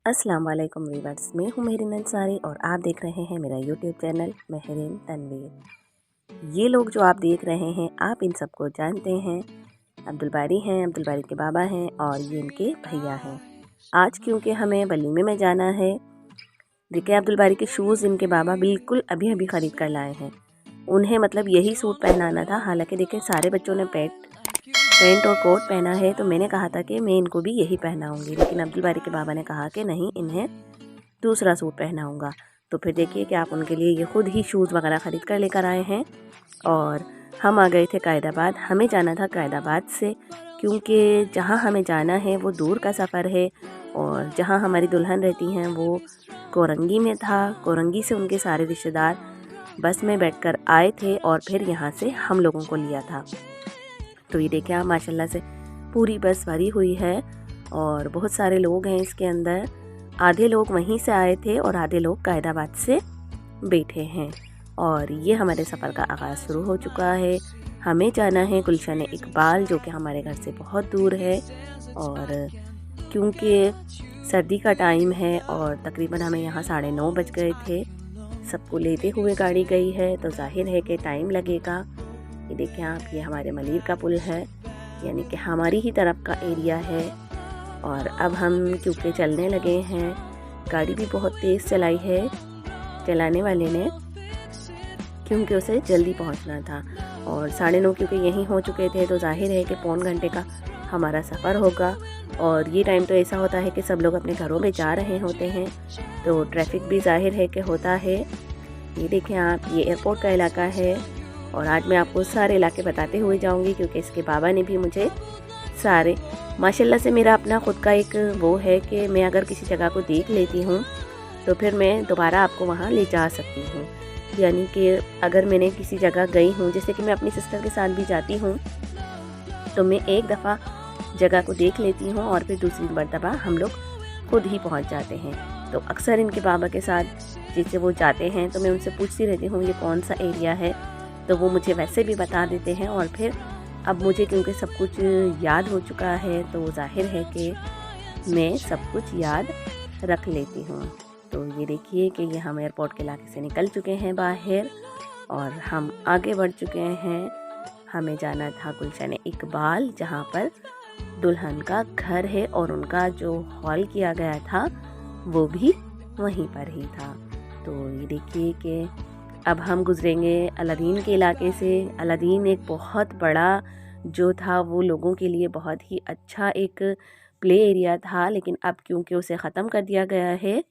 अस्सलाम वालेकुम वीवर्स, मैं हूँ मेहरीन अंसारी और आप देख रहे हैं मेरा यूट्यूब चैनल मेहरीन तनवीर। ये लोग जो आप देख रहे हैं, आप इन सबको जानते हैं। अब्दुल बारी हैं, अब्दुल बारी के बाबा हैं और ये इनके भैया हैं। आज क्योंकि हमें वलीमे में जाना है, देखिए अब्दुल बारी के शूज़ इनके बाबा बिल्कुल अभी अभी ख़रीद कर लाए हैं। उन्हें मतलब यही सूट पहनाना था, हालांकि देखिए सारे बच्चों ने पैंट और कोट पहना है, तो मैंने कहा था कि मैं इनको भी यही पहनाऊंगी, लेकिन अब्दुल बारी के बाबा ने कहा कि नहीं, इन्हें दूसरा सूट पहनाऊंगा। तो फिर देखिए कि आप उनके लिए ये ख़ुद ही शूज़ वगैरह ख़रीद कर लेकर आए हैं। और हम आ गए थे कायदाबाद। हमें जाना था कायदाबाद से, क्योंकि जहाँ हमें जाना है वो दूर का सफ़र है और जहाँ हमारी दुल्हन रहती हैं वो कोरंगी में था। कोरंगी से उनके सारे रिश्तेदार बस में बैठकर आए थे और फिर यहाँ से हम लोगों को लिया था। तो ये देखिए आप, माशाल्लाह से पूरी बस भरी हुई है और बहुत सारे लोग हैं इसके अंदर। आधे लोग वहीं से आए थे और आधे लोग कायदाबाद से बैठे हैं। और ये हमारे सफ़र का आगाज़ शुरू हो चुका है। हमें जाना है गुलशन इकबाल, जो कि हमारे घर से बहुत दूर है। और क्योंकि सर्दी का टाइम है और तकरीबन हमें यहाँ 9:30 बज गए थे। सबको लेते हुए गाड़ी गई है, तो जाहिर है कि टाइम लगेगा। ये देखिए आप, ये हमारे मलीर का पुल है, यानी कि हमारी ही तरफ का एरिया है। और अब हम क्योंकि चलने लगे हैं, गाड़ी भी बहुत तेज़ चलाई है चलाने वाले ने, क्योंकि उसे जल्दी पहुंचना था। और 9:30 क्योंकि यहीं हो चुके थे, तो जाहिर है कि पौन घंटे का हमारा सफ़र होगा। और ये टाइम तो ऐसा होता है कि सब लोग अपने घरों में जा रहे होते हैं, तो ट्रैफिक भी जाहिर है कि होता है। ये देखें आप, ये एयरपोर्ट का इलाका है और आज मैं आपको सारे इलाके बताते हुए जाऊंगी, क्योंकि इसके बाबा ने भी मुझे सारे, माशाल्लाह से मेरा अपना ख़ुद का एक वो है कि मैं अगर किसी जगह को देख लेती हूँ तो फिर मैं दोबारा आपको वहाँ ले जा सकती हूँ। यानी कि अगर मैंने किसी जगह गई हूँ, जैसे कि मैं अपनी सिस्टर के साथ भी जाती हूँ, तो मैं एक दफ़ा जगह को देख लेती हूँ और फिर दूसरी मर्तबा हम लोग खुद ही पहुँच जाते हैं। तो अक्सर इनके बाबा के साथ जैसे वो जाते हैं तो मैं उनसे पूछती रहती हूँ ये कौन सा एरिया है, तो वो मुझे वैसे भी बता देते हैं। और फिर अब मुझे क्योंकि सब कुछ याद हो चुका है, तो जाहिर है कि मैं सब कुछ याद रख लेती हूँ। तो ये देखिए कि ये हम एयरपोर्ट के इलाके से निकल चुके हैं बाहर और हम आगे बढ़ चुके हैं। हमें जाना था गुलशन इकबाल, जहाँ पर दुल्हन का घर है और उनका जो हॉल किया गया था वो भी वहीं पर ही था। तो ये देखिए कि अब हम गुजरेंगे अलादीन के इलाके से। अलादीन एक बहुत बड़ा जो था वो लोगों के लिए बहुत ही अच्छा एक प्ले एरिया था, लेकिन अब क्योंकि उसे ख़त्म कर दिया गया है,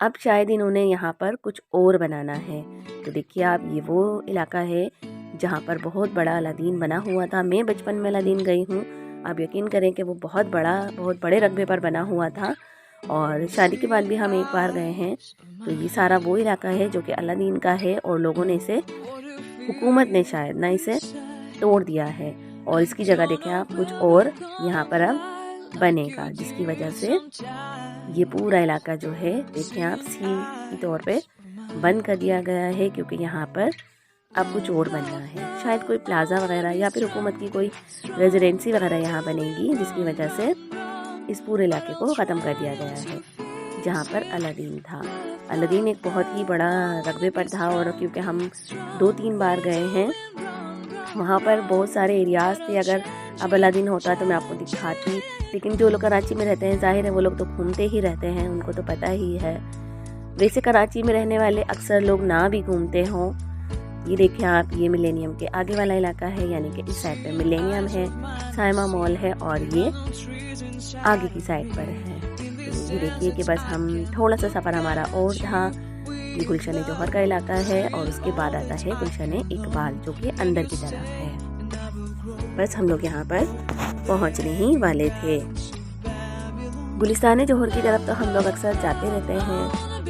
अब शायद इन्होंने यहाँ पर कुछ और बनाना है। तो देखिए आप, ये वो इलाका है जहाँ पर बहुत बड़ा अलादीन बना हुआ था। मैं बचपन में अलादीन गई हूँ, आप यकीन करें कि वो बहुत बड़े रकबे पर बना हुआ था। और शादी के बाद भी हम एक बार गए हैं। तो ये सारा वो इलाका है जो कि अलादीन का है और लोगों ने इसे, हुकूमत ने शायद ना, इसे तोड़ दिया है और इसकी जगह देखें आप कुछ और यहाँ पर अब बनेगा, जिसकी वजह से ये पूरा इलाका जो है देखें आप सील के तौर पे बंद कर दिया गया है, क्योंकि यहाँ पर अब कुछ और बनना है। शायद कोई प्लाज़ा वगैरह या फिर हुकूमत की कोई रेजिडेंसी वगैरह यहाँ बनेगी, जिसकी वजह से इस पूरे इलाके को ख़त्म कर दिया गया है। जहाँ पर अलादीन था, अलादीन एक बहुत ही बड़ा रकबे पर था और क्योंकि हम 2-3 बार गए हैं, वहाँ पर बहुत सारे एरियाज़ थे। अगर अब अलादीन होता तो मैं आपको दिखाती, लेकिन जो लोग कराची में रहते हैं, जाहिर है वो लोग तो घूमते ही रहते हैं, उनको तो पता ही है। वैसे कराची में रहने वाले अक्सर लोग ना भी घूमते हों। ये देखिए आप, ये मिलेनियम के आगे वाला इलाका है, यानी कि इस साइड पे मिलेनियम है, साइमा मॉल है और ये आगे की साइड पर है। तो ये देखिए कि बस हम थोड़ा सा सफ़र हमारा और था। ये गुलशन जौहर का इलाका है और उसके बाद आता है गुलशन इकबाल, जो कि अंदर की तरफ है। बस हम लोग यहाँ पर पहुँचने ही वाले थे। गुलिस्तान जौहर की तरफ तो हम लोग अक्सर जाते रहते हैं,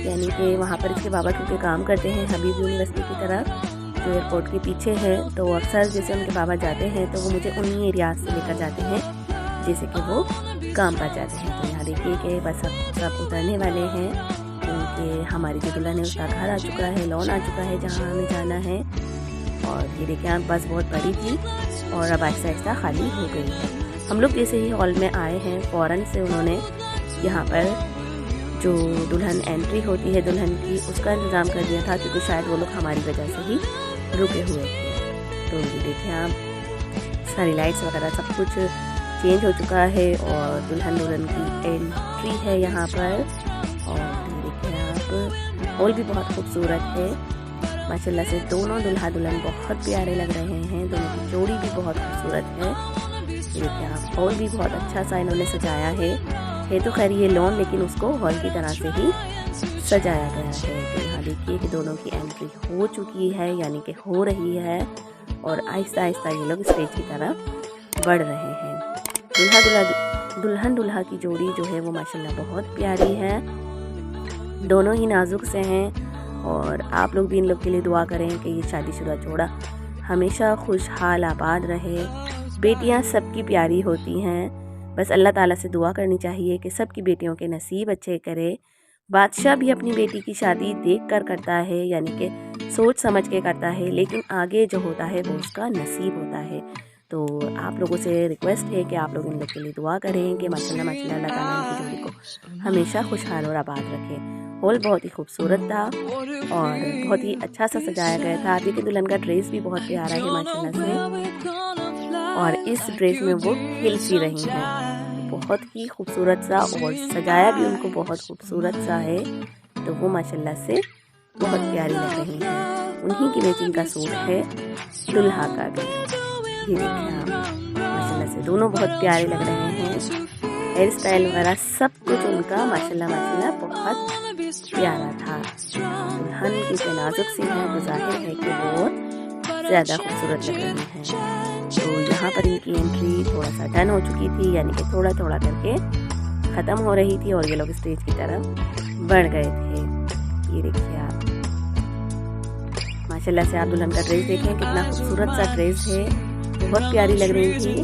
यानी कि वहाँ पर इसके बाबा क्योंकि काम करते हैं हबीब यूनिवर्सिटी की तरफ, जो एयरपोर्ट के पीछे है। तो अक्सर जैसे उनके बाबा जाते हैं तो वो मुझे उन्हीं एरियाज से लेकर जाते हैं जैसे कि वो काम पर जाते हैं। तो यहाँ देखिए कि बस सब उतरने वाले हैं, क्योंकि हमारी जो दुल्हन है उसका घर आ चुका है, लॉन आ चुका है जहाँ हमें जाना है। और ये देखिए आप, बस बहुत बड़ी थी और अब आहिस्ता आहिस्ता खाली हो गई है। हम लोग जैसे ही हॉल में आए हैं, फ़ौरन से उन्होंने यहाँ पर जो दुल्हन एंट्री होती है दुल्हन की, उसका इंतज़ाम कर दिया था, क्योंकि शायद वो लोग हमारी वजह से ही रुके हुए थे। तो ये देखिए आप, सारी लाइट्स वगैरह सब कुछ चेंज हो चुका है और दुल्हन की एंट्री है यहाँ पर। और ये देखिए आप, हॉल भी बहुत खूबसूरत है माशाल्लाह से। दोनों दुल्हा दुल्हन बहुत प्यारे लग रहे हैं, दोनों की जोड़ी भी बहुत खूबसूरत है। ये देखिए आप, हॉल भी बहुत अच्छा सा इन्होंने सजाया है तो खैर ये लॉन, लेकिन उसको हॉल की तरह से ही सजाया गया है। तो यहाँ देखिए कि दोनों की एंट्री हो चुकी है, यानी कि हो रही है, और आहिस्ता आहिस्ता ये लोग स्टेज की तरफ बढ़ रहे हैं। दुल्हन दूल्हा की जोड़ी जो है वो माशाल्लाह बहुत प्यारी है, दोनों ही नाजुक से हैं। और आप लोग भी इन लोग के लिए दुआ करें कि ये शादीशुदा जोड़ा हमेशा खुशहाल आबाद रहे। बेटियां सबकी प्यारी होती हैं, बस अल्लाह ताला से दुआ करनी चाहिए कि सबकी बेटियों के नसीब अच्छे करे। बादशाह भी अपनी बेटी की शादी देख कर करता है, यानी कि सोच समझ के करता है, लेकिन आगे जो होता है वो उसका नसीब होता है। तो आप लोगों से रिक्वेस्ट है कि आप लोग इन लोग के लिए दुआ करें कि माशाल्लाह माशाल्लाह अल्लाह ताला इनकी जोड़ी को हमेशा खुशहाल और आबाद रखे। हॉल बहुत ही खूबसूरत था और बहुत ही अच्छा सा सजाया गया था। आगे की दुल्हन का ड्रेस भी बहुत प्यारा है माशाल्लाह से, और इस ड्रेस में वो खिल सी रही हैं, बहुत ही खूबसूरत सा, और सजाया भी उनको बहुत खूबसूरत सा है। तो वो माशाल्लाह से बहुत प्यारी लग रही हैं। उन्हीं की मैचिंग का सूट है दुल्हा का भी। ये देखिए आप, माशाल्लाह से दोनों बहुत प्यारे लग रहे हैं। हेयर स्टाइल वगैरह सब कुछ उनका माशाल्लाह माशाल्लाह बहुत प्यारा था। दुल्हन की जो नाजुक सी है तो जाहिर है कि वो ज़्यादा खूबसूरत लग रही हैं। तो यहाँ पर इनकी एंट्री थोड़ा सा डन हो चुकी थी, यानी कि थोड़ा थोड़ा करके ख़त्म हो रही थी और ये लोग स्टेज की तरफ बढ़ गए थे। ये देखिए आप, माशाल्लाह से आप दुल्हन का ड्रेस देखें, कितना खूबसूरत सा ड्रेस है, बहुत प्यारी लग रही थी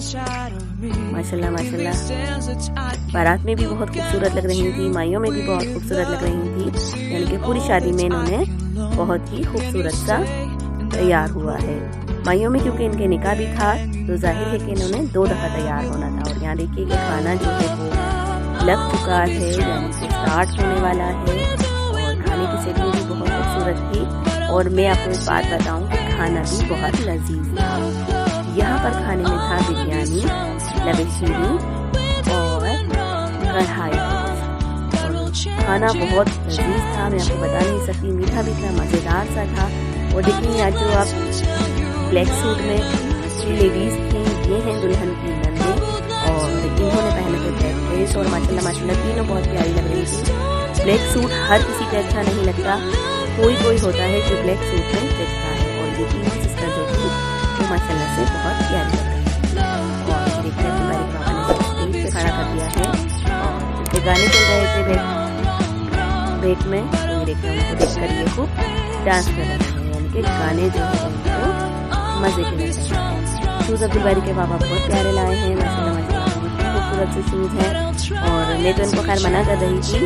माशाल्लाह माशाल्लाह। बारात में भी बहुत खूबसूरत लग रही थी, माइयों में भी बहुत खूबसूरत लग रही थी, यानी कि पूरी शादी में इन्होंने बहुत ही खूबसूरत सा तैयार हुआ है। माइयों में क्योंकि इनके निकाह भी था तो जाहिर है कि इन्होंने 2 दफ़ा तैयार होना था। और यहाँ देखिए कि खाना जो है वो लग चुका है, यानी कि स्टार्ट होने वाला है, और खाने की सेटिंग भी बहुत खूबसूरत थी। और मैं आपको एक बात बताऊँ कि खाना भी बहुत लजीज था। यहाँ पर खाने में था बिरयानी, लबेशीरी और कढ़ाई गोश्त। खाना बहुत लजीज था, मैं आपको बता नहीं सकती, मीठा भी था, मज़ेदार सा था। और देखिए आज जो आप ब्लैक सूट में लेडीज़ थी, ये हैं दुल्हन की नंदे, और इन्होंने पहने थे ब्लैक ड्रेस, और माशाल्लाह माशाल्लाह तीनों बहुत प्यारी लग रही थी। ब्लैक सूट हर किसी का अच्छा नहीं लगता, कोई कोई होता है जो ब्लैक सूट में जचता है, और ये तीनों सिस्टर जो थी वो माशाल्लाह से बहुत प्यारी लग रही थी। और देखिए हमारे पापा ने स्टेज पे खड़ा कर दिया है, और उनके गाने चल रहे थे बैक में, तो ये देखिए उनको देख कर ये खूब डांस कर रहे हैं, यानी कि गाने जो है उनको मज़े के लग रहे हैं। शूज़ अब्दुल के पापा बहुत प्यारे लाए हैं माशाल्लाह माशाल्लाह, खूबसूरत से शूज़ हैं। और मैं तो इनको खैर मना कर रही थी,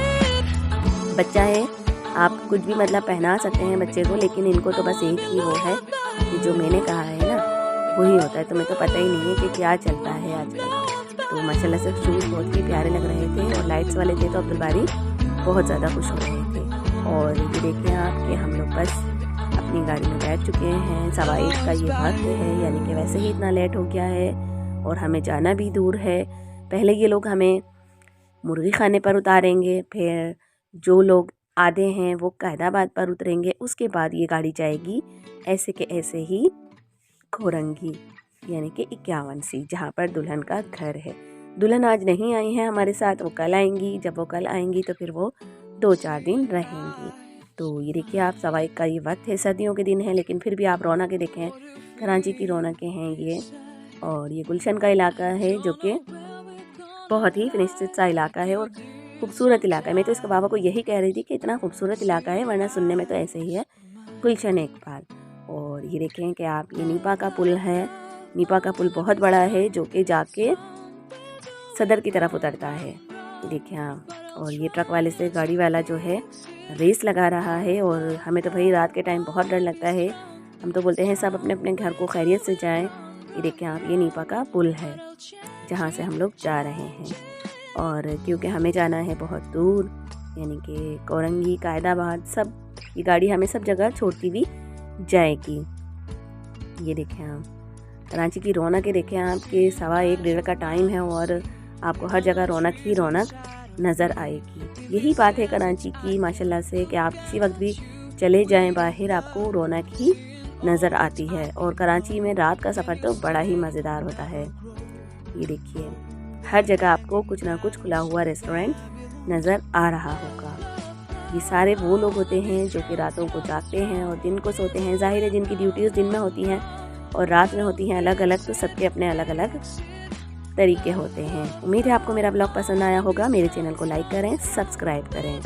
बच्चा है आप कुछ भी मतलब पहना सकते हैं बच्चे को, लेकिन इनको तो बस एक ही वो है कि जो मैंने कहा है ना वही होता है। तुम्हें तो पता ही नहीं है कि क्या चलता है आजकल। तो माशाल्लाह से शूज़ बहुत ही प्यारे लग रहे थे, और लाइट्स वाले थे तो अब्दुल बारी बहुत ज़्यादा खुश हो रहे थे। और ये देखिए आप कि हम लोग बस अपनी गाड़ी में बैठ चुके हैं। 1:15 का ये वक्त है, यानी कि वैसे ही इतना लेट हो गया है, और हमें जाना भी दूर है। पहले ये लोग हमें मुर्गी खाने पर उतारेंगे, फिर जो लोग आधे हैं वो कायदाबाद पर उतरेंगे, उसके बाद ये गाड़ी जाएगी ऐसे के ऐसे ही खोरंगी, यानी कि 51C, जहाँ पर दुल्हन का घर है। दुल्हन आज नहीं आई है हमारे साथ, वो कल आएंगी। जब वो कल आएंगी तो फिर वो 2-4 दिन रहेंगी। तो ये देखिए आप, 1:15 का ये वक्त है, सर्दियों के दिन है, लेकिन फिर भी आप रौनकें देखें, कराची की रौनकें हैं ये। और ये गुलशन का इलाका है जो कि बहुत ही फिनिश्ड सा इलाका है और खूबसूरत इलाका है। मैं तो इसके बाबा को यही कह रही थी कि इतना खूबसूरत इलाका है, वरना सुनने में तो ऐसे ही है गुलशन इकबाल। और ये देखें कि आप, ये नीपा का पुल है। नीपा का पुल बहुत बड़ा है जो कि जाके सदर की तरफ उतरता है, देखिए आप। और ये ट्रक वाले से गाड़ी वाला जो है रेस लगा रहा है, और हमें तो भाई रात के टाइम बहुत डर लगता है। हम तो बोलते हैं सब अपने अपने घर को खैरियत से जाएं। ये देखिए आप, ये नीपा का पुल है जहाँ से हम लोग जा रहे हैं। और क्योंकि हमें जाना है बहुत दूर, यानी कि कोरंगी, कायदाबाद, सब ये गाड़ी हमें सब जगह छोड़ती हुई जाएगी। ये देखें आप कराची की रौनक है, देखें आप कि 1:15 का टाइम है और आपको हर जगह रौनक ही रौनक नज़र आएगी। यही बात है कराची की माशाल्लाह से कि आप किसी वक्त भी चले जाएं बाहर, आपको रौनक ही नज़र आती है। और कराची में रात का सफ़र तो बड़ा ही मज़ेदार होता है। ये देखिए हर जगह आपको कुछ ना कुछ खुला हुआ रेस्टोरेंट नज़र आ रहा होगा। ये सारे वो लोग होते हैं जो कि रातों को जागते हैं और दिन को सोते हैं। ज़ाहिर है जिनकी ड्यूटीज़ दिन में होती हैं और रात में होती हैं अलग अलग, तो सबके अपने अलग अलग तरीके होते हैं। उम्मीद है आपको मेरा ब्लॉग पसंद आया होगा। मेरे चैनल को लाइक करें, सब्सक्राइब करें।